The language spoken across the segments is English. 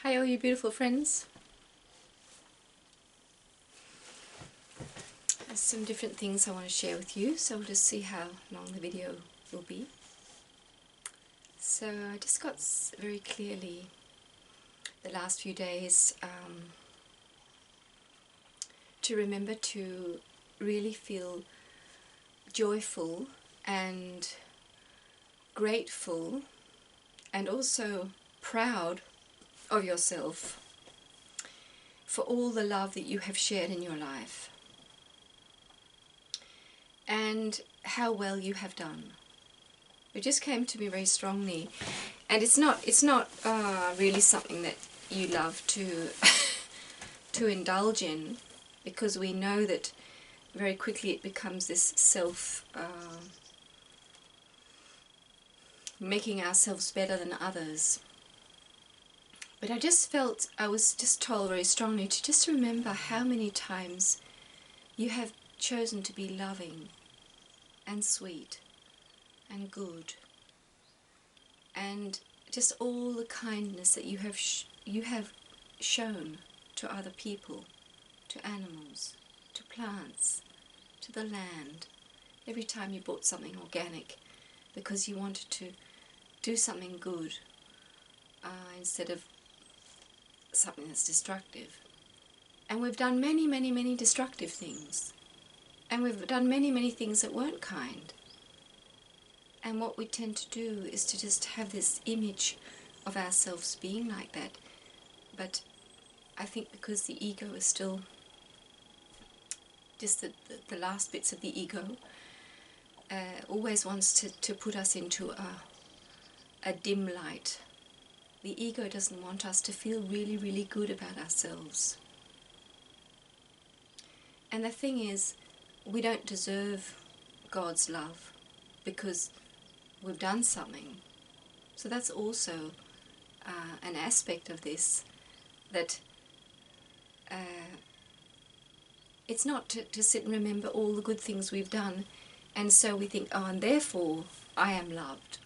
Hi all you beautiful friends. There's some different things I want to share with you, so we'll just see how long the video will be. So I just got very clearly the last few days to remember to really feel joyful and grateful and also proud of yourself for all the love that you have shared in your life and how well you have done. It just came to me very strongly, and it's not really something that you love to to indulge in, because we know that very quickly it becomes this making ourselves better than others. But I just felt, I was just told very strongly to just remember how many times you have chosen to be loving and sweet and good, and just all the kindness that you have shown to other people, to animals, to plants, to the land. Every time you bought something organic because you wanted to do something good instead of something that's destructive. And we've done many, many, many destructive things. And we've done many, many things that weren't kind. And what we tend to do is to just have this image of ourselves being like that. But I think because the ego is still just the last bits of the ego, always wants to put us into a dim light. The ego doesn't want us to feel really, really good about ourselves. And the thing is, we don't deserve God's love because we've done something. So that's also an aspect of this, that it's not to sit and remember all the good things we've done, and so we think, oh, and therefore I am loved.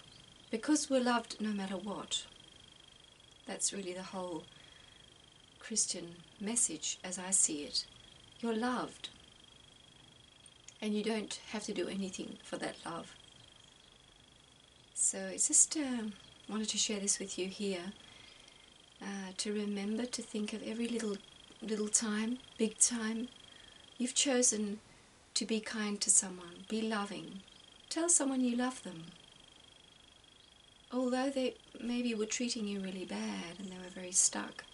Because we're loved no matter what. That's really the whole Christian message as I see it. You're loved. And you don't have to do anything for that love. So it's just wanted to share this with you here, to remember to think of every little time, big time, you've chosen to be kind to someone, be loving. Tell someone you love them. Although they maybe were treating you really bad and they were very stuck,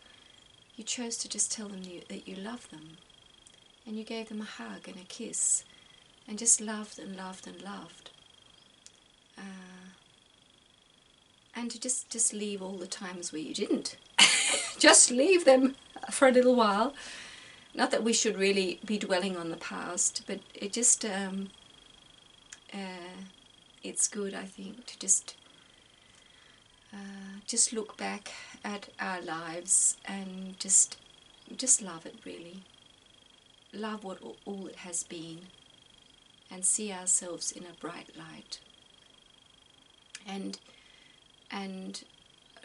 you chose to just tell them that you love them. And you gave them a hug and a kiss and just loved and loved and loved. And to just leave all the times where you didn't. Just leave them for a little while. Not that we should really be dwelling on the past, but it just, it's good, I think, to just look back at our lives and just love it, really. Love what all it has been and see ourselves in a bright light. And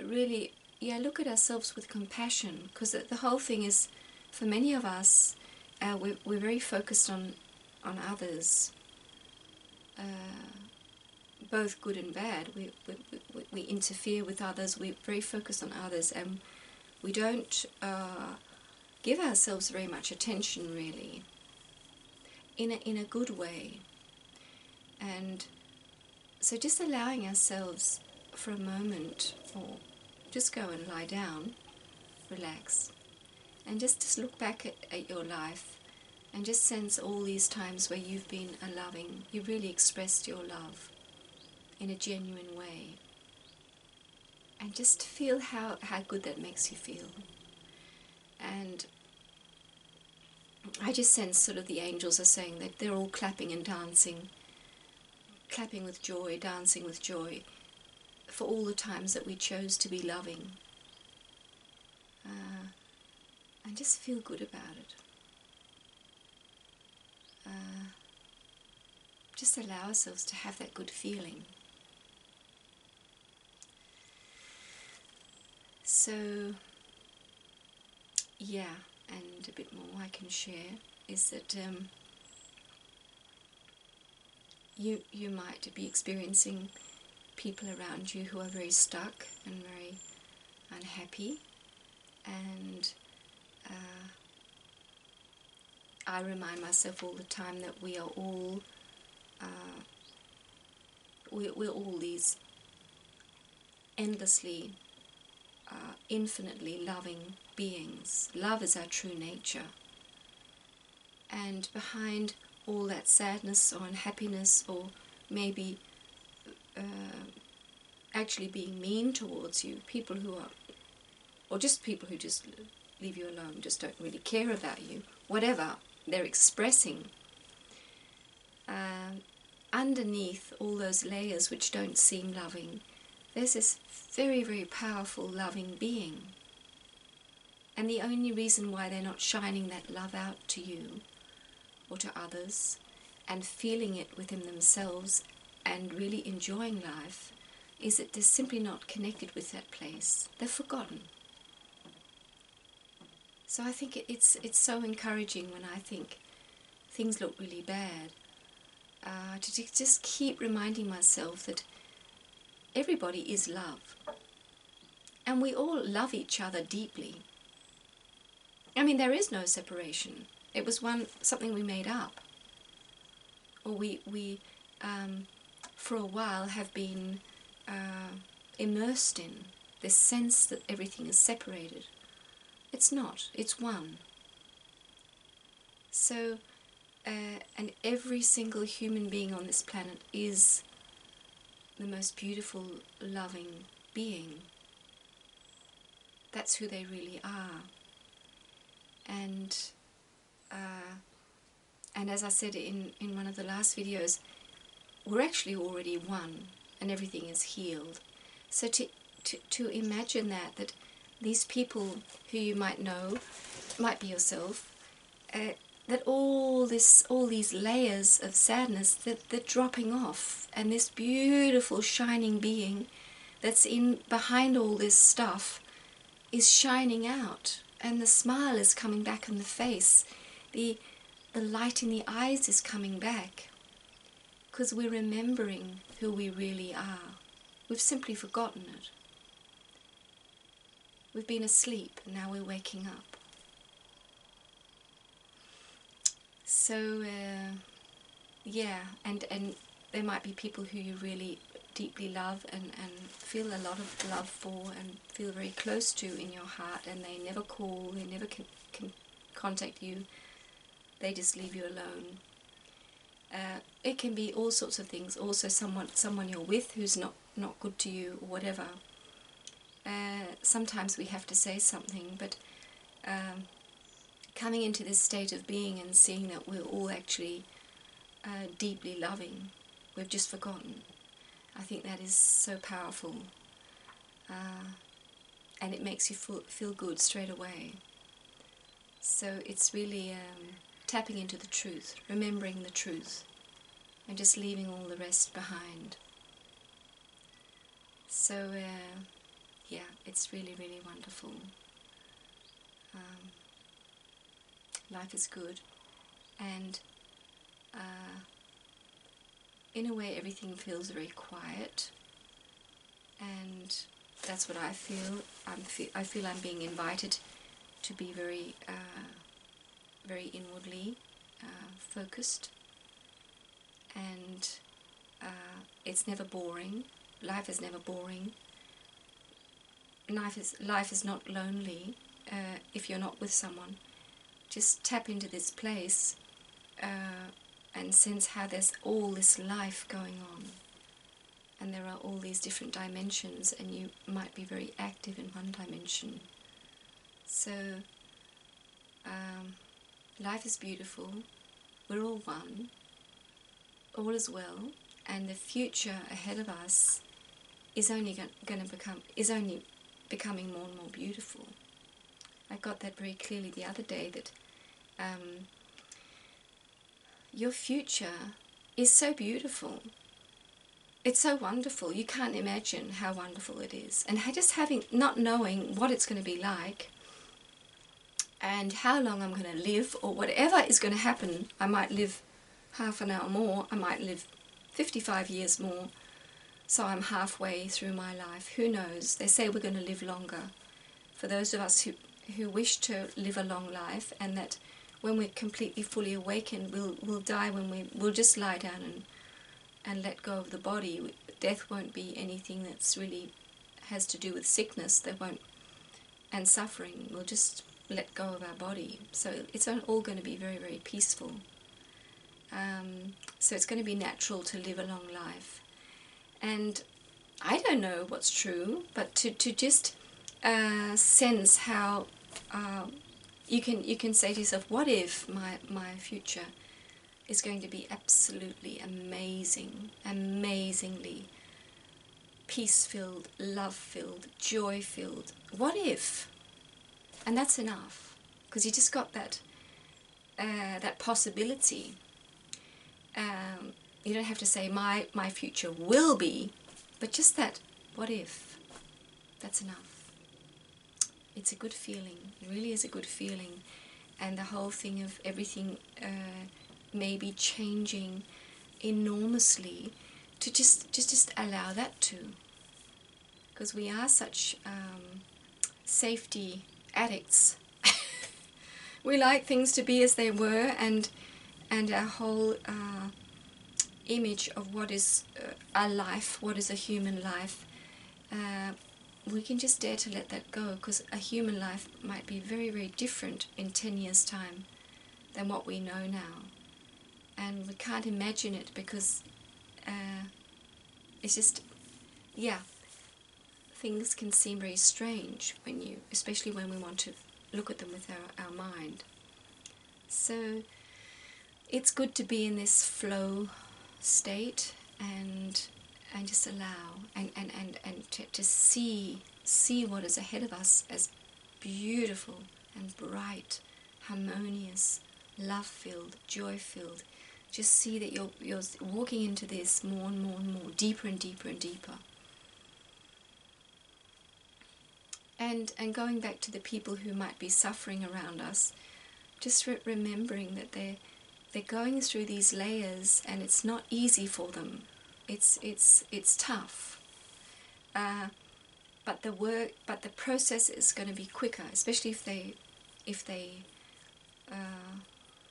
really, look at ourselves with compassion, because the whole thing is, for many of us, we're very focused on others, both good and bad. We interfere with others, we're very focused on others, and we don't give ourselves very much attention, really, in a good way. And so just allowing ourselves for a moment, or just go and lie down, relax, and just look back at your life and just sense all these times where you've been a loving, you really expressed your love in a genuine way, and just feel how good that makes you feel. And I just sense sort of the angels are saying that they're all clapping and dancing, clapping with joy, dancing with joy, for all the times that we chose to be loving. And just feel good about it. Just allow ourselves to have that good feeling. So yeah, and a bit more I can share is that you might be experiencing people around you who are very stuck and very unhappy, and I remind myself all the time that we are all we're all these endlessly infinitely loving beings. Love is our true nature, and behind all that sadness or unhappiness, or maybe actually being mean towards you, people who are, or just people who just leave you alone, just don't really care about you, whatever they're expressing, underneath all those layers which don't seem loving, there's this very, very powerful loving being. And the only reason why they're not shining that love out to you or to others and feeling it within themselves and really enjoying life is that they're simply not connected with that place. They're forgotten. So I think it's so encouraging when I think things look really bad, to just keep reminding myself that everybody is love. And we all love each other deeply. I mean, there is no separation. It was something we made up. Or we for a while have been immersed in this sense that everything is separated. It's not. It's one. So, and every single human being on this planet is the most beautiful, loving being. That's who they really are. And as I said in one of the last videos, we're actually already one, and everything is healed. So to imagine that these people who you might know, might be yourself, that all these layers of sadness, that they're dropping off, and this beautiful shining being that's in behind all this stuff is shining out, and the smile is coming back on the face, the light in the eyes is coming back, because we're remembering who we really are. We've simply forgotten it. We've been asleep, and now we're waking up. So, yeah, and there might be people who you really deeply love and feel a lot of love for and feel very close to in your heart, and they never call, they never can contact you, they just leave you alone. It can be all sorts of things. Also someone you're with who's not good to you or whatever. Sometimes we have to say something, but coming into this state of being and seeing that we're all actually deeply loving, we've just forgotten. I think that is so powerful, and it makes you feel good straight away. So it's really tapping into the truth, remembering the truth, and just leaving all the rest behind. So yeah, it's really, really wonderful. Life is good, and in a way everything feels very quiet, and that's what I feel. I feel I'm being invited to be very very inwardly focused, and it's never boring. Life is never boring. Life is not lonely if you're not with someone. Just tap into this place and sense how there's all this life going on, and there are all these different dimensions, and you might be very active in one dimension. So life is beautiful. We're all one. All is well, and the future ahead of us is only becoming more and more beautiful. I got that very clearly the other day, that your future is so beautiful. It's so wonderful. You can't imagine how wonderful it is. And just not knowing what it's going to be like, and how long I'm going to live, or whatever is going to happen. I might live half an hour more, I might live 55 years more, so I'm halfway through my life. Who knows? They say we're going to live longer. For those of us who wish to live a long life, and that when we're completely fully awakened, we'll die when we'll just lie down and let go of the body. Death won't be anything that's really has to do with sickness. There won't, and suffering. We'll just let go of our body. So it's all going to be very, very peaceful. So it's going to be natural to live a long life. And I don't know what's true, but to just sense how you can say to yourself, what if my future is going to be absolutely amazing, amazingly peace-filled, love-filled, joy-filled. What if? And that's enough, because you just got that possibility. You don't have to say my future will be, but just that, what if? That's enough. It's a good feeling. It really is a good feeling. And the whole thing of everything maybe changing enormously, to just allow that to. Because we are such safety addicts. We like things to be as they were, and our whole image of what is a life, what is a human life, we can just dare to let that go, because a human life might be very, very different in 10 years' time than what we know now. And we can't imagine it, because it's just, yeah, things can seem very strange especially when we want to look at them with our mind. So it's good to be in this flow state and just allow and to see what is ahead of us as beautiful and bright, harmonious, love-filled, joy-filled. Just see that you're walking into this more and more and more, deeper and deeper and deeper. And going back to the people who might be suffering around us, just remembering that they're going through these layers, and it's not easy for them. It's tough. But the process is going to be quicker, especially if they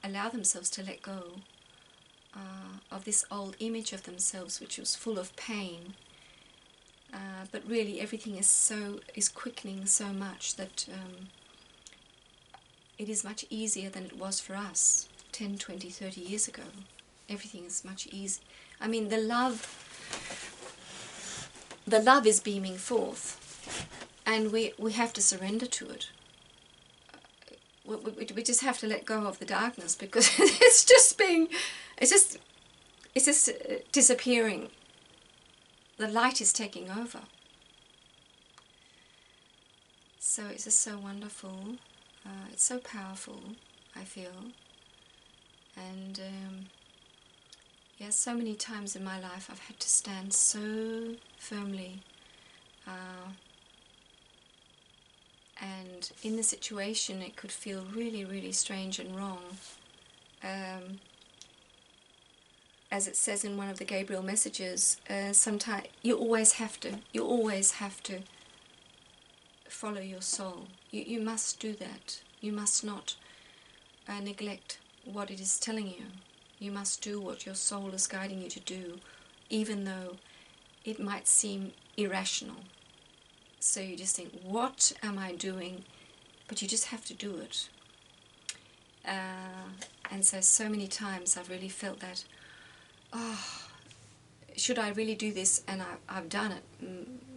allow themselves to let go of this old image of themselves, which was full of pain. But really, everything is quickening so much that it is much easier than it was for us 10, 20, 30 years ago. Everything is much easier. I mean, the love is beaming forth, and we have to surrender to it. We just have to let go of the darkness, because it's just disappearing. The light is taking over. So it's just so wonderful. It's so powerful, I feel. And yeah, so many times in my life I've had to stand so firmly. And in the situation it could feel really, really strange and wrong. As it says in one of the Gabriel messages, sometimes you always have to follow your soul. You must do that. You must not neglect what it is telling you. You must do what your soul is guiding you to do, even though it might seem irrational. So you just think, what am I doing? But you just have to do it. And so many times I've really felt that, oh, should I really do this? And I've done it.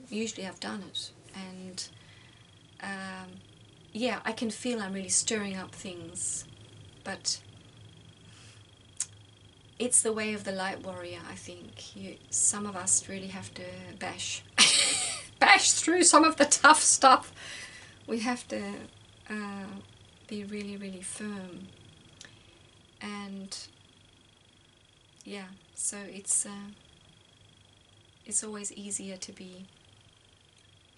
Usually I've done it. And yeah, I can feel I'm really stirring up things. But it's the way of the light warrior, I think. Some of us really have to bash through some of the tough stuff. We have to be really, really firm. And yeah, so it's always easier to be.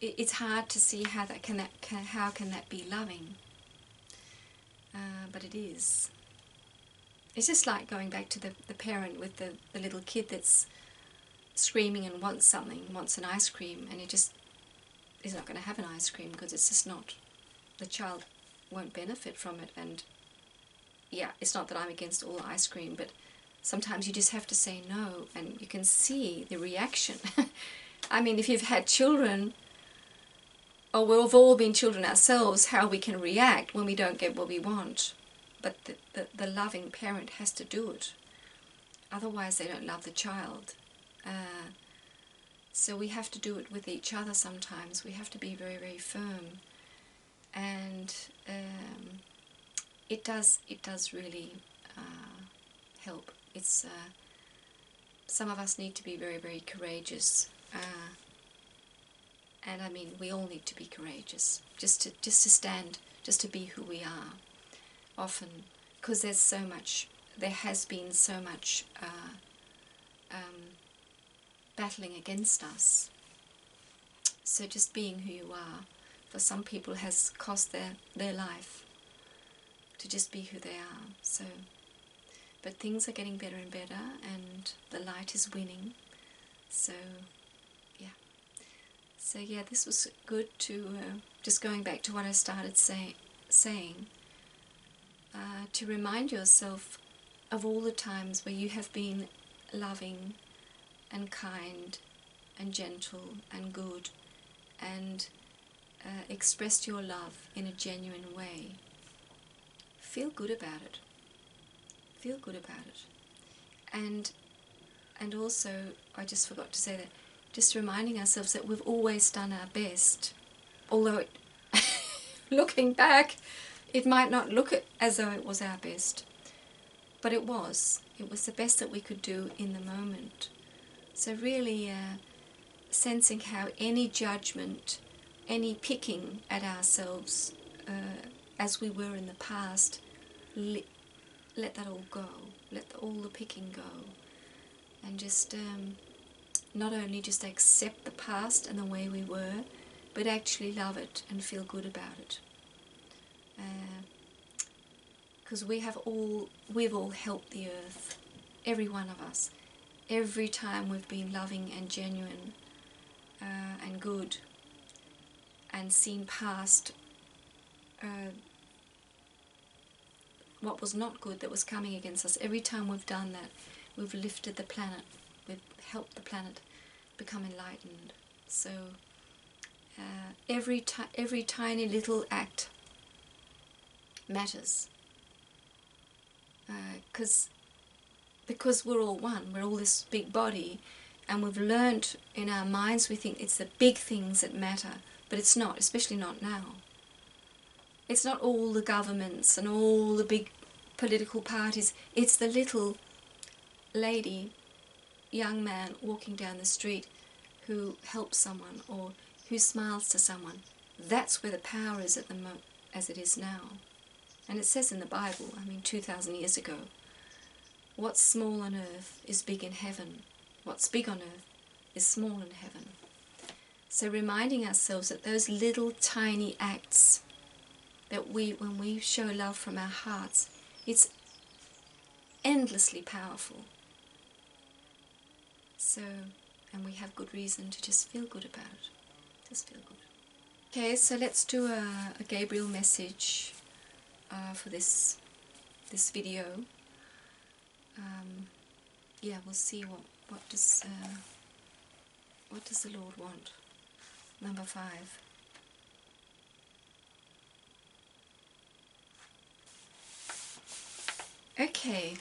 It's hard to see how can that be loving. but it is. It's just like going back to the parent with the little kid that's screaming and wants something, wants an ice cream, and it just is not going to have an ice cream because it's just not, the child won't benefit from it. And yeah, it's not that I'm against all ice cream, but sometimes you just have to say no, and you can see the reaction. I mean, if you've had children, or we've all been children ourselves, how we can react when we don't get what we want. But the loving parent has to do it. Otherwise they don't love the child. So we have to do it with each other sometimes. We have to be very, very firm. And it does really help. It's some of us need to be very, very courageous. And I mean, we all need to be courageous. Just to stand, just to be who we are. Often, because there has been so much battling against us. So just being who you are, for some people has cost their life to just be who they are. So, but things are getting better and better, and the light is winning. So, yeah. So yeah, this was good to, just going back to what I started saying, to remind yourself of all the times where you have been loving and kind and gentle and good and expressed your love in a genuine way. Feel good about it. Feel good about it. And also, I just forgot to say that, just reminding ourselves that we've always done our best, although looking back, it might not look as though it was our best, but it was. It was the best that we could do in the moment. So really sensing how any judgment, any picking at ourselves as we were in the past, let that all go. Let all the picking go. And just not only just accept the past and the way we were, but actually love it and feel good about it. Because we've all helped the earth, every one of us. Every time we've been loving and genuine and good, and seen past what was not good that was coming against us. Every time we've done that, we've lifted the planet, we've helped the planet become enlightened. So every tiny little act matters, because we're all one, we're all this big body, and we've learnt in our minds, we think it's the big things that matter, but it's not, especially not now. It's not all the governments and all the big political parties, it's the little lady, young man walking down the street who helps someone or who smiles to someone. That's where the power is at the moment, as it is now. And it says in the Bible, 2,000 years ago, what's small on earth is big in heaven. What's big on earth is small in heaven. So reminding ourselves that those little tiny acts that when we show love from our hearts, it's endlessly powerful. So, and we have good reason to just feel good about it. Just feel good. Okay, so let's do a Gabriel message for this video. Yeah, we'll see what does the Lord want. Number 5. Okay.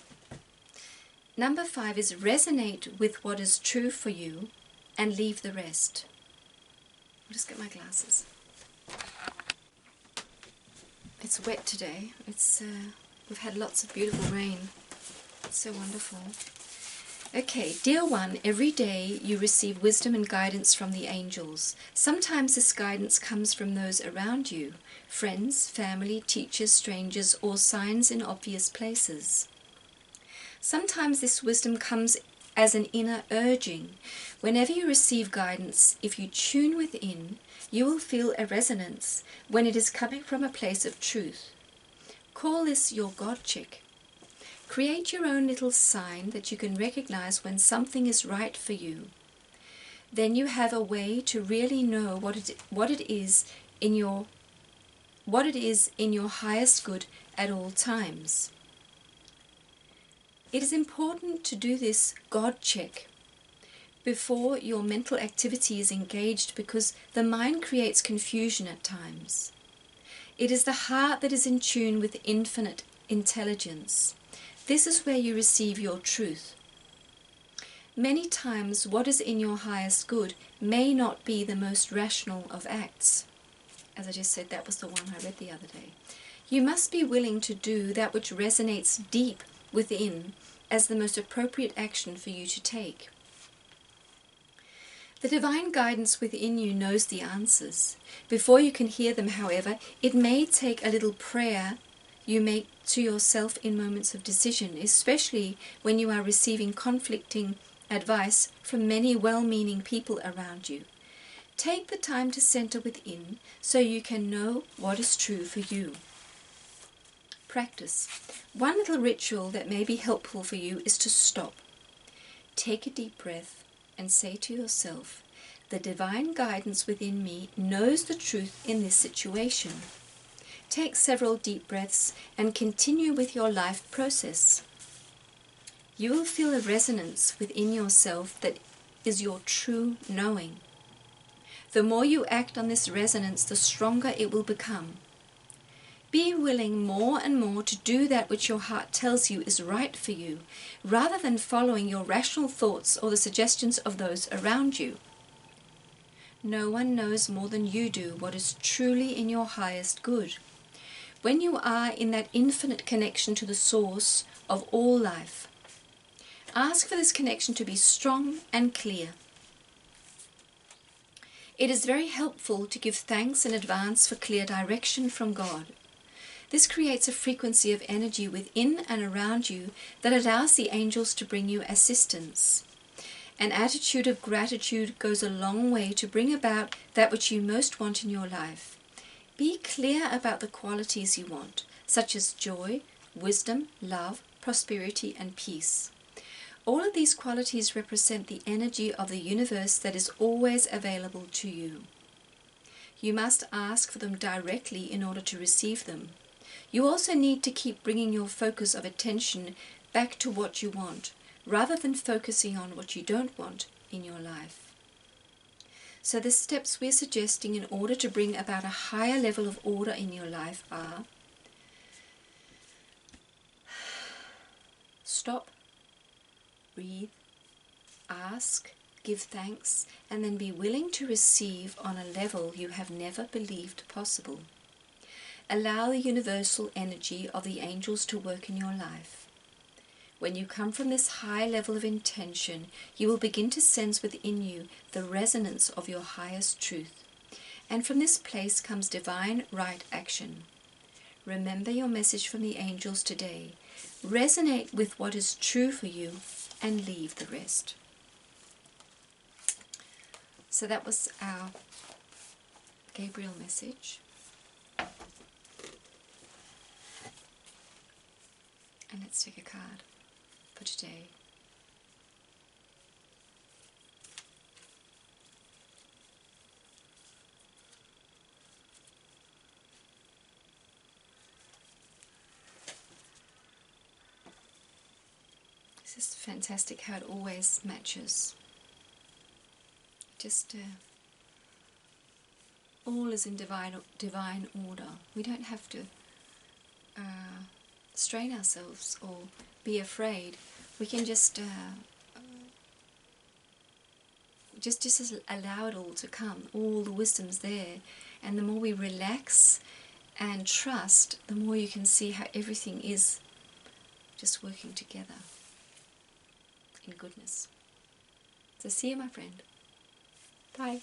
Number 5 is resonate with what is true for you and leave the rest. I'll just get my glasses. It's wet today. We've had lots of beautiful rain. It's so wonderful. Okay, dear one, every day you receive wisdom and guidance from the angels. Sometimes this guidance comes from those around you, friends, family, teachers, strangers, or signs in obvious places. Sometimes this wisdom comes as an inner urging. Whenever you receive guidance, if you tune within, you will feel a resonance when it is coming from a place of truth. Call this your God check. Create your own little sign that you can recognize when something is right for you. Then you have a way to really know what it is in your highest good at all times. It is important to do this God check before your mental activity is engaged, because the mind creates confusion at times. It is the heart that is in tune with infinite intelligence. This is where you receive your truth. Many times what is in your highest good may not be the most rational of acts. As I just said, that was the one I read the other day. You must be willing to do that which resonates deep within as the most appropriate action for you to take. The divine guidance within you knows the answers. Before you can hear them, however, it may take a little prayer you make to yourself in moments of decision, especially when you are receiving conflicting advice from many well-meaning people around you. Take the time to center within so you can know what is true for you. Practice. One little ritual that may be helpful for you is to stop. Take a deep breath and say to yourself, the divine guidance within me knows the truth in this situation. Take several deep breaths and continue with your life process. You will feel a resonance within yourself that is your true knowing. The more you act on this resonance, the stronger it will become. Be willing more and more to do that which your heart tells you is right for you, rather than following your rational thoughts or the suggestions of those around you. No one knows more than you do what is truly in your highest good. When you are in that infinite connection to the source of all life, ask for this connection to be strong and clear. It is very helpful to give thanks in advance for clear direction from God. This creates a frequency of energy within and around you that allows the angels to bring you assistance. An attitude of gratitude goes a long way to bring about that which you most want in your life. Be clear about the qualities you want, such as joy, wisdom, love, prosperity, and peace. All of these qualities represent the energy of the universe that is always available to you. You must ask for them directly in order to receive them. You also need to keep bringing your focus of attention back to what you want, rather than focusing on what you don't want in your life. So the steps we're suggesting in order to bring about a higher level of order in your life are: stop, breathe, ask, give thanks, and then be willing to receive on a level you have never believed possible. Allow the universal energy of the angels to work in your life. When you come from this high level of intention, you will begin to sense within you the resonance of your highest truth. And from this place comes divine right action. Remember your message from the angels today. Resonate with what is true for you and leave the rest. So that was our Gabriel message. And let's take a card for today. This is fantastic how it always matches. Just all is in divine order. We don't have to strain ourselves or be afraid. We can just allow it all to come. All the wisdom's there, and the more we relax and trust, the more you can see how everything is just working together in goodness. So see you, my friend. Bye.